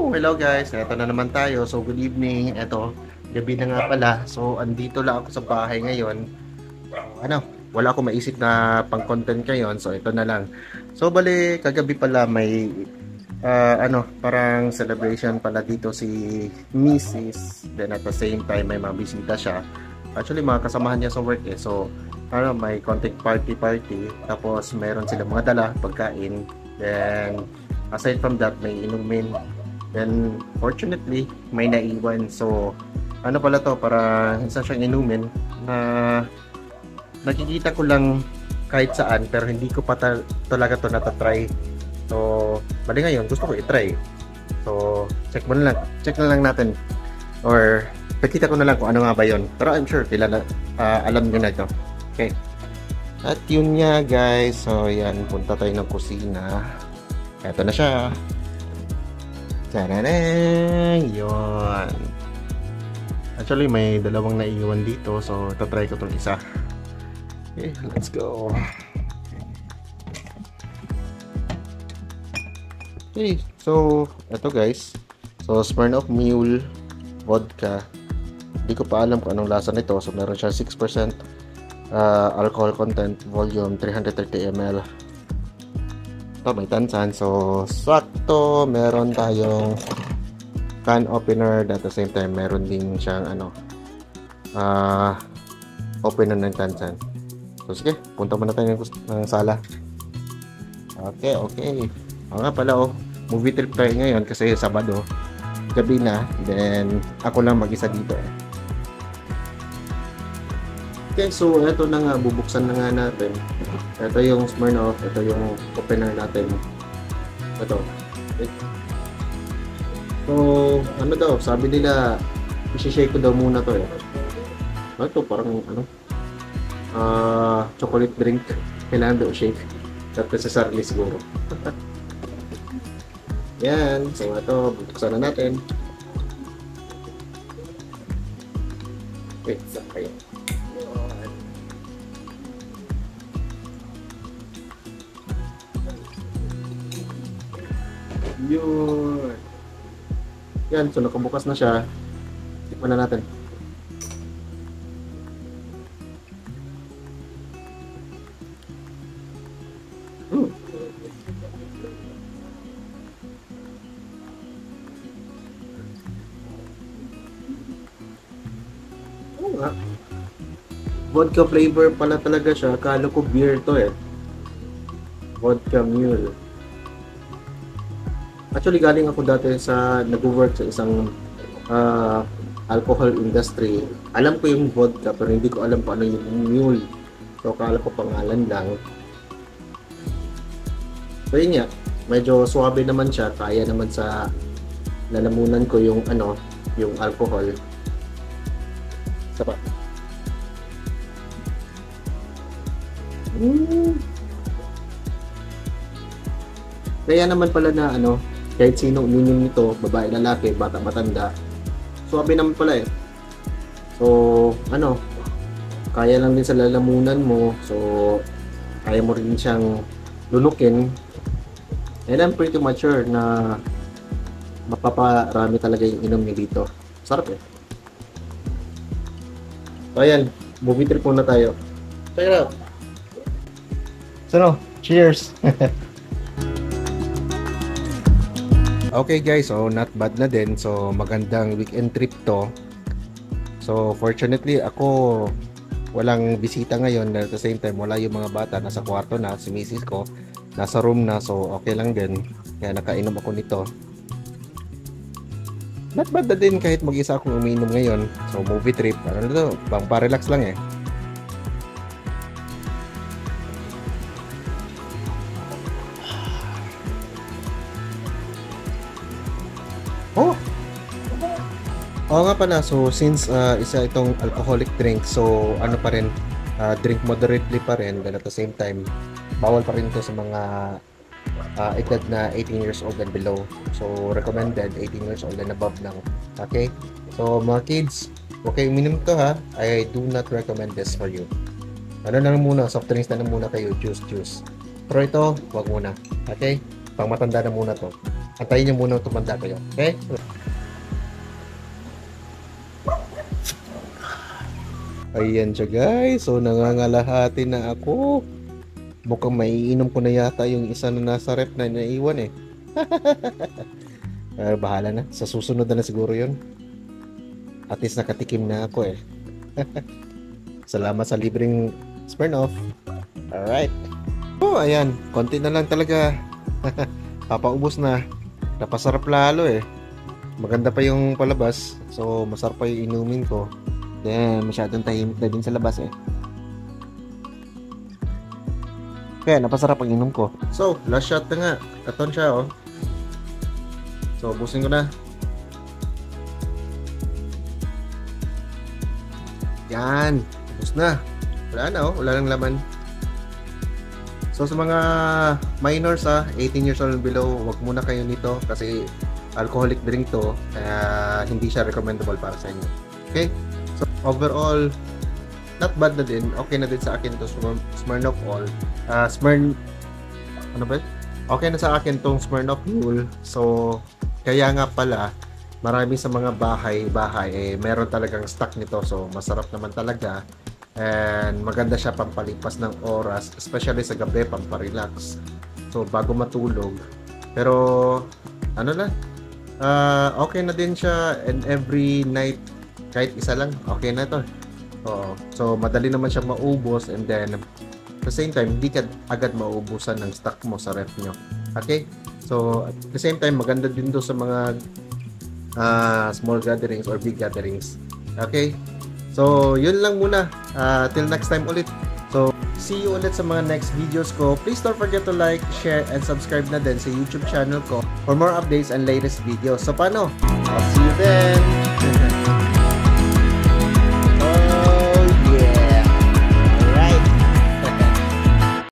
Hello guys, eto na naman tayo. So good evening. Eto, gabi na nga pala. So andito lang ako sa bahay ngayon. Wala akong maisip na pang-content ngayon. So ito na lang. So bali, kagabi pala may parang celebration pala dito si Mrs. Then at the same time may mga bisita siya. Actually mga kasamahan niya sa work eh. So may content party. Tapos meron sila mga dala, pagkain. Then aside from that, may inumin. Then, fortunately, may naiwan. So, ano pala to, para isa siyang inumin na nakikita ko lang kahit saan, pero hindi ko pa talaga to natatry. So, bali ngayon, gusto ko i-try. So, check na lang natin. Or, pakita ko na lang kung ano nga ba yun. Pero I'm sure, alam nyo na ito. Okay. At yun nga guys. So, yan, punta tayo ng kusina. Eto na siya. Tadadang! Yun. Actually, may dalawang naiiwan dito. So, tatry ko itong isa. Okay, let's go. Okay, so, eto guys. So, Smirnoff Mule Vodka. Hindi ko pa alam kung anong lasa nito. So, meron siya 6% alcohol content, volume 330 ml. Ito, may tansan. So, sakto. Meron tayong can opener. At the same time, meron din siyang opener ng tansan. So, sige. Punta muna tayo ng sala. Okay. Oo nga pala, movie trip tayo ngayon kasi Sabado. Gabi na. Then, ako lang mag-isa dito. Okay, so ito na nga, bubuksan na nga natin. Ito yung Smirnoff, ito yung opener natin. Ito. Okay. So, ano daw, sabi nila, isi-shake ko daw muna to eh. Ito, parang chocolate drink. Kailangan daw shake. Tapos sa sarili siguro. Yan, so ito, bubuksan na natin. Wait, saan kayo? Yun. Yan, so nakabukas na siya. Tikman na natin. Oo nga. Vodka flavor pala talaga siya. Akala ko beer to eh. Vodka Mule. Actually, galing ako dati nag-work sa isang alcohol industry. Alam ko yung vodka, pero hindi ko alam paano yung mule. So, akala ko pangalan lang. So, yun nga. Medyo suwabe naman siya. Kaya naman sa lalamunan ko yung yung alcohol. Sapa. Kaya naman pala na kahit sino uminom nito, babae, lalaki, bata, matanda, suwabe naman pala eh. So, kaya lang din sa lalamunan mo. So, kaya mo rin siyang lunukin. And I'm pretty much sure na mapaparami talaga yung inom niyo dito. Sarap eh. So, ayan. Movie trip muna tayo. Check it out. So, cheers! Okay guys, so not bad na din. So magandang weekend trip to. So fortunately ako walang bisita ngayon. At the same time wala yung mga bata, nasa kwarto na. Si misis ko nasa room na, so okay lang din. Kaya nakainom ako nito. Not bad na din kahit mag-isa akong umiinom ngayon. So movie trip, pang pa-relax lang eh. Oo nga pala, so since isa itong alcoholic drink, so pa rin, drink moderately pa rin, and at the same time, bawal pa rin ito sa mga edad na 18 years old and below. So recommended 18 years old and above lang. Okay? So mga kids, okay, minum to ha. I do not recommend this for you. Na lang muna, soft drinks na lang muna kayo, juice. Pero ito, wag muna. Okay? Pang matanda na muna to. Antayin niyo muna tumanda kayo. Okay? Ayan siya guys. So nangangalahati na ako. Mukhang maiinom ko na yata yung isa na nasa rep na naiwan eh. Bahala na. Sa susunod na siguro yun. At least nakatikim na ako eh. Salamat sa libreng Smirnoff. Alright. Oh, ayan. Konti na lang talaga. Papaubos na. Napasarap lalo eh. Maganda pa yung palabas. So, masarap pa yung inumin ko. Then, masyadong tahimik na din sa labas eh. Kaya, napasarap ang inom ko. So, last shot na nga. Katon siya oh. So, ubusin ko na. Yan. Ubus na. Wala na oh. Wala nang laman. So sa mga minors 18 years old and below, wag muna kayo nito kasi alcoholic drink to, kaya hindi siya recommendable para sa inyo. Okay? So overall, not bad na din. Okay na din sa akin to Smirnoff All. Ano ba? Okay na sa akin tong Smirnoff Mule. So kaya nga pala marami sa mga bahay meron talagang stock nito. So masarap naman talaga. And maganda siya pampalipas ng oras, especially sa gabi, pamparelax. So bago matulog. Pero ano lang, okay na din siya, and every night kahit isa lang, okay na to. So madali naman siya maubos, and then at the same time, hindi ka agad maubusan ng stock mo sa ref nyo. Okay? So at the same time, maganda din to sa mga small gatherings or big gatherings. Okay? So, yun lang muna. Till next time ulit. So, see you ulit sa mga next videos ko. Please don't forget to like, share, and subscribe na din sa YouTube channel ko for more updates and latest videos. So, paano? I'll see you then!